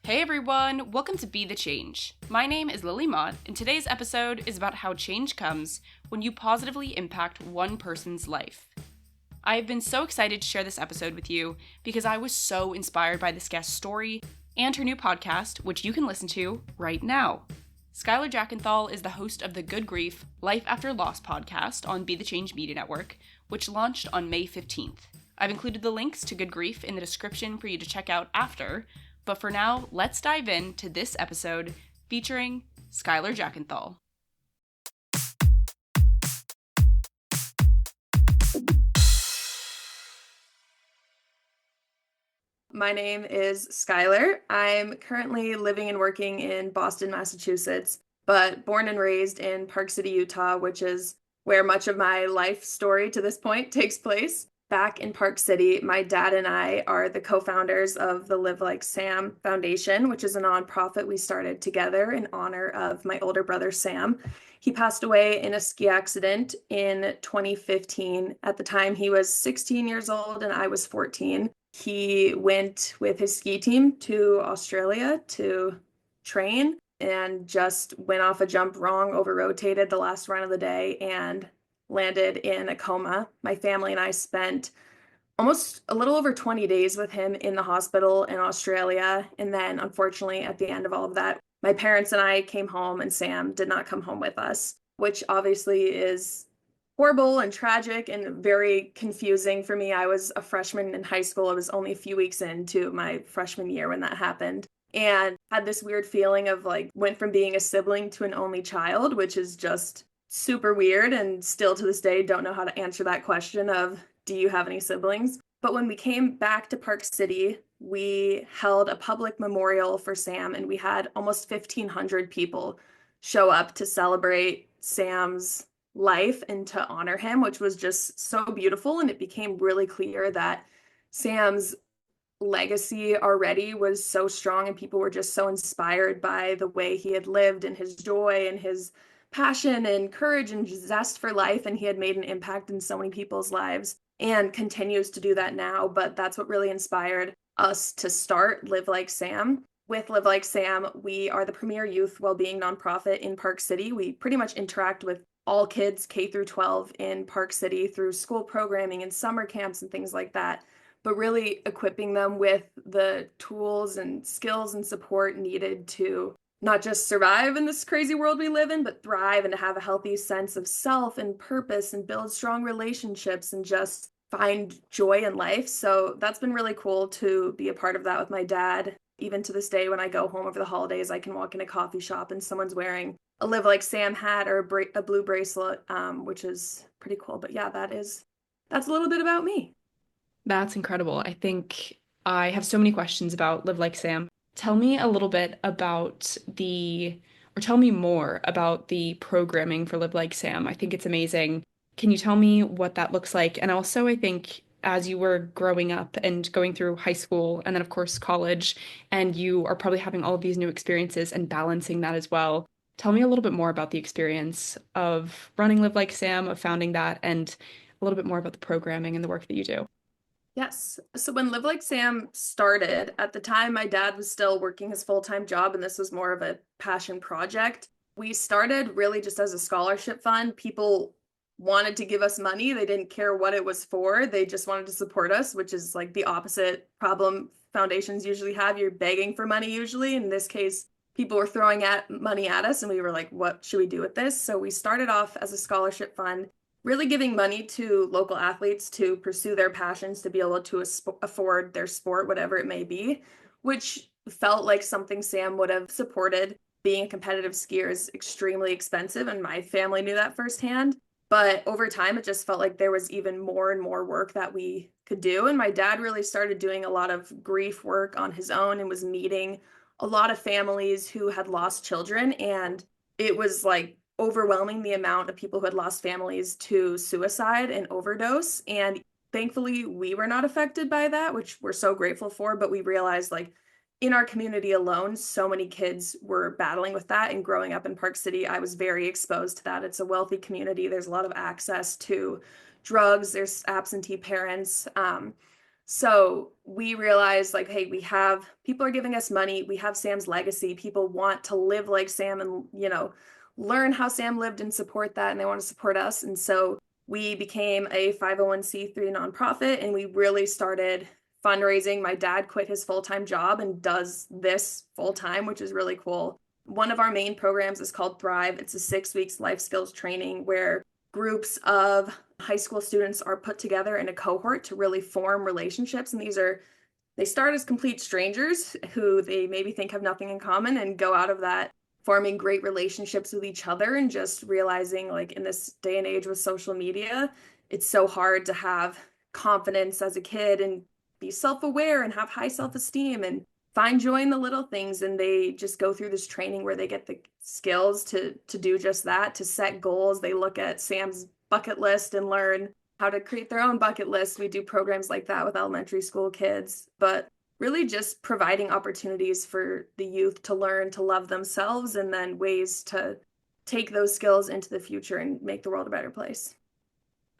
Hey everyone, welcome to Be the Change. My name is Lily Mott, and today's episode is about how change comes when you positively impact one person's life. I have been so excited to share this episode with you because I was so inspired by this guest's story and her new podcast, which you can listen to right now. Skylar Jackenthal is the host of the Good Grief Life After Loss podcast on Be the Change Media Network, which launched on May 15th. I've included the links to Good Grief in the description for you to check out after. But for now, let's dive into this episode featuring Skylar Jackenthal. My name is Skylar. I'm currently living and working in Boston, Massachusetts, but born and raised in Park City, Utah, which is where much of my life story to this point takes place. Back in Park City, my dad and I are the co-founders of the Live Like Sam Foundation, which is a nonprofit we started together in honor of my older brother, Sam. He passed away in a ski accident in 2015. At the time, he was 16 years old and I was 14. He went with his ski team to Australia to train and just went off a jump wrong, over-rotated the last run of the day, and landed in a coma. My family and I spent almost a little over 20 days with him in the hospital in Australia. And then, unfortunately, at the end of all of that, my parents and I came home and Sam did not come home with us, which obviously is horrible and tragic and very confusing for me. I was a freshman in high school. I was only a few weeks into my freshman year when that happened. And had this weird feeling of went from being a sibling to an only child, which is just super weird, and still to this day don't know how to answer that question of, do you have any siblings? But when we came back to Park City, we held a public memorial for Sam, and we had almost 1,500 people show up to celebrate Sam's life and to honor him, which was just so beautiful. And it became really clear that Sam's legacy already was so strong, and people were just so inspired by the way he had lived and his joy and his passion and courage and zest for life. And he had made an impact in so many people's lives and continues to do that now. But that's what really inspired us to start Live Like Sam. With Live Like Sam, we are the premier youth well-being nonprofit in Park City. We pretty much interact with all kids K through 12 in Park City through school programming and summer camps and things like that, but really equipping them with the tools and skills and support needed to not just survive in this crazy world we live in, but thrive and to have a healthy sense of self and purpose and build strong relationships and just find joy in life. So that's been really cool to be a part of that with my dad. Even to this day, when I go home over the holidays, I can walk in a coffee shop and someone's wearing a Live Like Sam hat or a blue bracelet, which is pretty cool. But yeah, that's a little bit about me. That's incredible. I think I have so many questions about Live Like Sam. Tell me a little bit about tell me more about the programming for Live Like Sam. I think it's amazing. Can you tell me what that looks like? And also, I think as you were growing up and going through high school and then, of course, college, and you are probably having all of these new experiences and balancing that as well. Tell me a little bit more about the experience of running Live Like Sam, of founding that, and a little bit more about the programming and the work that you do. Yes. So when Live Like Sam started, at the time, my dad was still working his full-time job, and this was more of a passion project. We started really just as a scholarship fund. People wanted to give us money. They didn't care what it was for. They just wanted to support us, which is like the opposite problem foundations usually have. You're begging for money usually. In this case, people were throwing money at us, and we were like, what should we do with this? So we started off as a scholarship fund, really giving money to local athletes to pursue their passions, to be able to afford their sport, whatever it may be, which felt like something Sam would have supported. Being a competitive skier is extremely expensive, and my family knew that firsthand. But over time, it just felt like there was even more and more work that we could do. And my dad really started doing a lot of grief work on his own and was meeting a lot of families who had lost children. And it was like overwhelming the amount of people who had lost families to suicide and overdose. And thankfully, we were not affected by that, which we're so grateful for. But we realized, in our community alone, so many kids were battling with that. And growing up in Park City, I was very exposed to that. It's a wealthy community. There's a lot of access to drugs. There's absentee parents. So we realized like, hey, people are giving us money. We have Sam's legacy. People want to live like Sam and, learn how Sam lived and support that. And they want to support us. And so we became a 501(c)(3) nonprofit and we really started fundraising. My dad quit his full-time job and does this full-time, which is really cool. One of our main programs is called Thrive. It's a 6 weeks life skills training where groups of high school students are put together in a cohort to really form relationships. And they start as complete strangers who they maybe think have nothing in common and go out of that forming great relationships with each other and just realizing, like, in this day and age with social media, it's so hard to have confidence as a kid and be self-aware and have high self-esteem and find joy in the little things. And they just go through this training where they get the skills to do just that, to set goals. They look at Sam's bucket list and learn how to create their own bucket list. We do programs like that with elementary school kids, but really just providing opportunities for the youth to learn to love themselves and then ways to take those skills into the future and make the world a better place.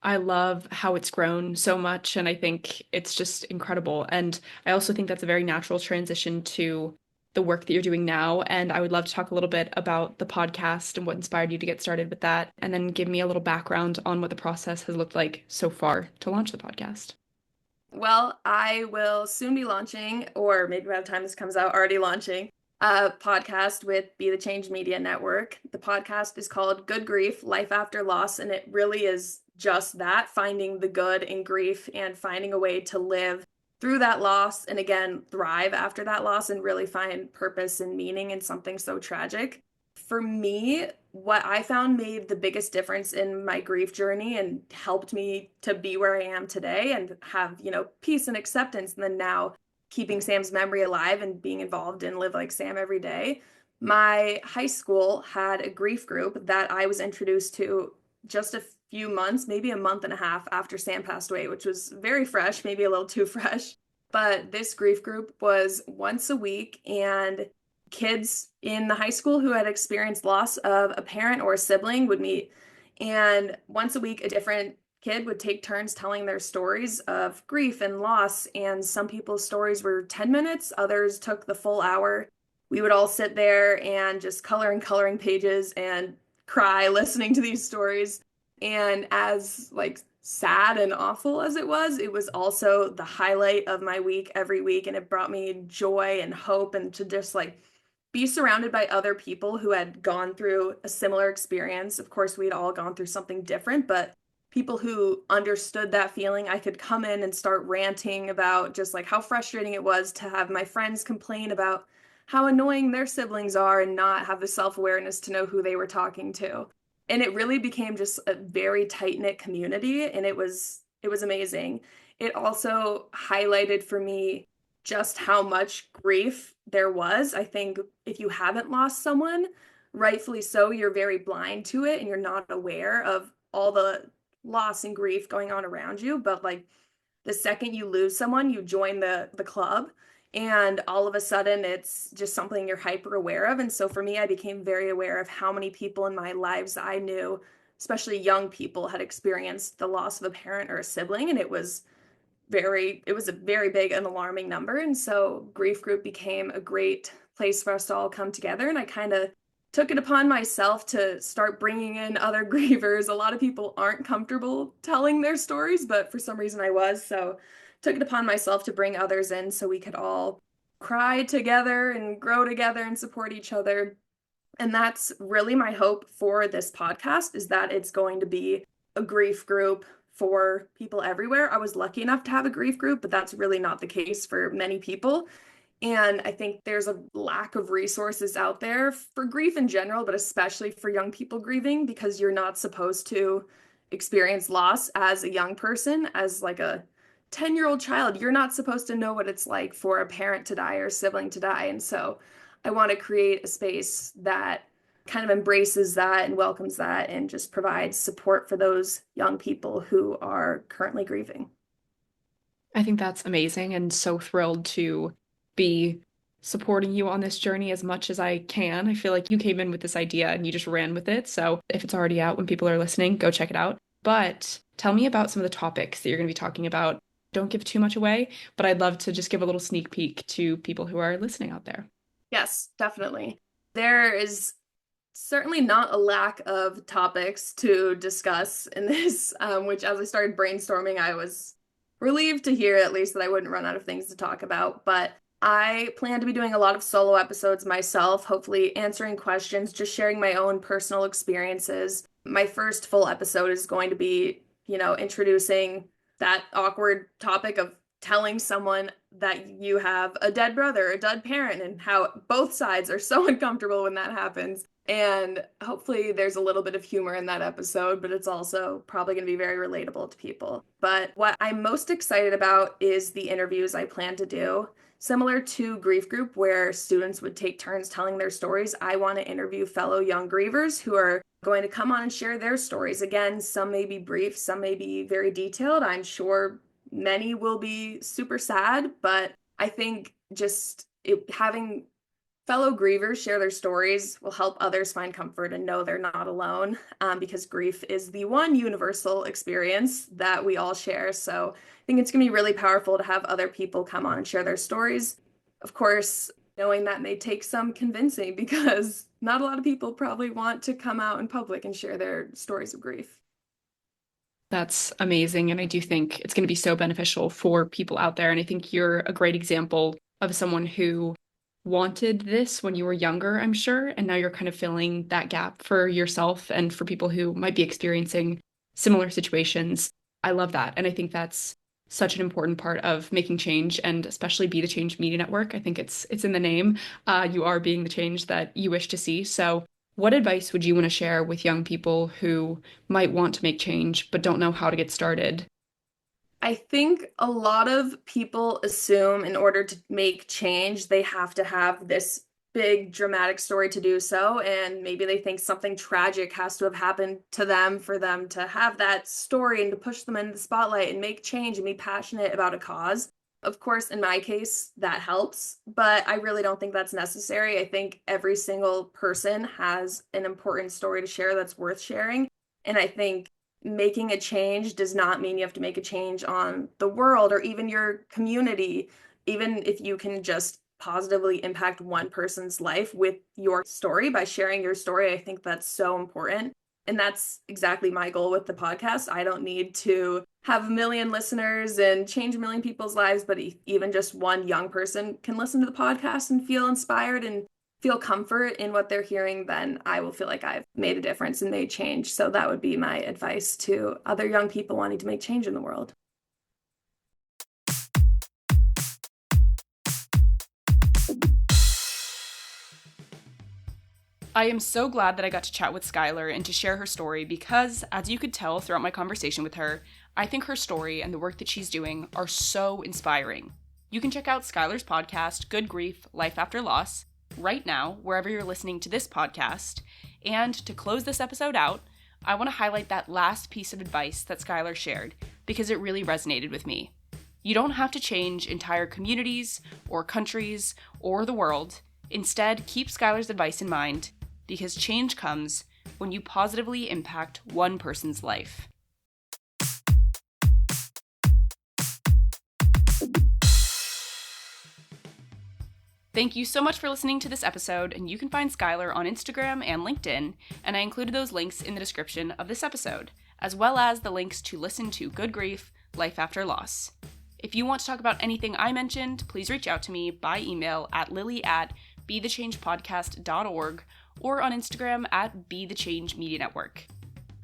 I love how it's grown so much, and I think it's just incredible. And I also think that's a very natural transition to the work that you're doing now. And I would love to talk a little bit about the podcast and what inspired you to get started with that, and then give me a little background on what the process has looked like so far to launch the podcast. Well, I will soon be launching, or maybe by the time this comes out, already launching a podcast with Be the Change Media Network. The podcast is called Good Grief, Life After Loss, and it really is just that, finding the good in grief and finding a way to live through that loss and again, thrive after that loss and really find purpose and meaning in something so tragic. For me, what I found made the biggest difference in my grief journey and helped me to be where I am today and have, peace and acceptance. And then now keeping Sam's memory alive and being involved in Live Like Sam every day. My high school had a grief group that I was introduced to just a few months, maybe a month and a half after Sam passed away, which was very fresh, maybe a little too fresh. But this grief group was once a week, and kids in the high school who had experienced loss of a parent or a sibling would meet. And once a week, a different kid would take turns telling their stories of grief and loss. And some people's stories were 10 minutes, others took the full hour. We would all sit there and just color and coloring pages and cry listening to these stories. And as like sad and awful as it was also the highlight of my week every week. And it brought me joy and hope and to just like be surrounded by other people who had gone through a similar experience. Of course, we'd all gone through something different, but people who understood that feeling. I could come in and start ranting about just like how frustrating it was to have my friends complain about how annoying their siblings are and not have the self-awareness to know who they were talking to. And it really became just a very tight-knit community, and it was amazing. It also highlighted for me just how much grief there was. I think if you haven't lost someone, rightfully so, you're very blind to it and you're not aware of all the loss and grief going on around you. But like the second you lose someone, you join the club, and all of a sudden it's just something you're hyper aware of. And so for me, I became very aware of how many people in my lives I knew, especially young people, had experienced the loss of a parent or a sibling. And it was a very big and alarming number. And so grief group became a great place for us to all come together. And I kind of took it upon myself to start bringing in other grievers. A lot of people aren't comfortable telling their stories, but for some reason I was. So took it upon myself to bring others in so we could all cry together and grow together and support each other. And that's really my hope for this podcast, is that it's going to be a grief group for people everywhere. I was lucky enough to have a grief group, but that's really not the case for many people. And I think there's a lack of resources out there for grief in general, but especially for young people grieving, because you're not supposed to experience loss as a young person, as like a 10-year-old child. You're not supposed to know what it's like for a parent to die or a sibling to die. And so I want to create a space that kind of embraces that and welcomes that and just provides support for those young people who are currently grieving. I think that's amazing, and so thrilled to be supporting you on this journey as much as I can. I feel like you came in with this idea and you just ran with it. So if it's already out when people are listening, go check it out. But tell me about some of the topics that you're going to be talking about don't give too much away, but I'd love to just give a little sneak peek to people who are listening out there. Yes, definitely. There is certainly not a lack of topics to discuss in this, which as I started brainstorming, I was relieved to hear at least that I wouldn't run out of things to talk about. But I plan to be doing a lot of solo episodes myself, hopefully answering questions, just sharing my own personal experiences. My first full episode is going to be, introducing that awkward topic of telling someone that you have a dead brother, a dead parent, and how both sides are so uncomfortable when that happens. And hopefully there's a little bit of humor in that episode, but it's also probably going to be very relatable to people. But what I'm most excited about is the interviews I plan to do. Similar to Grief Group, where students would take turns telling their stories, I want to interview fellow young grievers who are going to come on and share their stories. Again, some may be brief, some may be very detailed. I'm sure many will be super sad, but I think just having fellow grievers share their stories will help others find comfort and know they're not alone, because grief is the one universal experience that we all share. So I think it's going to be really powerful to have other people come on and share their stories. Of course, knowing that may take some convincing because not a lot of people probably want to come out in public and share their stories of grief. That's amazing. And I do think it's going to be so beneficial for people out there. And I think you're a great example of someone who wanted this when you were younger, I'm sure. And now you're kind of filling that gap for yourself and for people who might be experiencing similar situations. I love that. And I think that's such an important part of making change, and especially Be the Change Media Network. I think it's in the name. You are being the change that you wish to see. So what advice would you want to share with young people who might want to make change but don't know how to get started? I think a lot of people assume in order to make change, they have to have this big dramatic story to do so. And maybe they think something tragic has to have happened to them for them to have that story and to push them into the spotlight and make change and be passionate about a cause. Of course, in my case, that helps, but I really don't think that's necessary. I think every single person has an important story to share that's worth sharing. And I think making a change does not mean you have to make a change on the world or even your community. Even if you can just positively impact one person's life with your story by sharing your story, I think that's so important. And that's exactly my goal with the podcast. I don't need to have a million listeners and change a million people's lives, but even just one young person can listen to the podcast and feel inspired and feel comfort in what they're hearing, then I will feel like I've made a difference and made change. So that would be my advice to other young people wanting to make change in the world. I am so glad that I got to chat with Skylar and to share her story because, as you could tell throughout my conversation with her, I think her story and the work that she's doing are so inspiring. You can check out Skylar's podcast, Good Grief, Life After Loss, right now, wherever you're listening to this podcast. And to close this episode out, I want to highlight that last piece of advice that Skylar shared because it really resonated with me. You don't have to change entire communities or countries or the world. Instead, keep Skylar's advice in mind because change comes when you positively impact one person's life. Thank you so much for listening to this episode, and you can find Skylar on Instagram and LinkedIn, and I included those links in the description of this episode, as well as the links to listen to Good Grief, Life After Loss. If you want to talk about anything I mentioned, please reach out to me by email at lily@bethechangepodcast.org or on Instagram at Be the Change Media Network.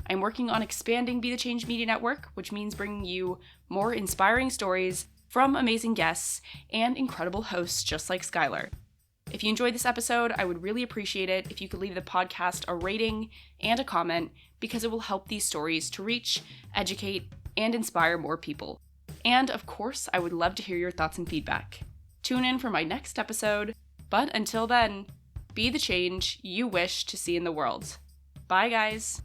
I'm working on expanding Be the Change Media Network, which means bringing you more inspiring stories from amazing guests and incredible hosts just like Skylar. If you enjoyed this episode, I would really appreciate it if you could leave the podcast a rating and a comment because it will help these stories to reach, educate, and inspire more people. And of course, I would love to hear your thoughts and feedback. Tune in for my next episode, but until then, be the change you wish to see in the world. Bye, guys.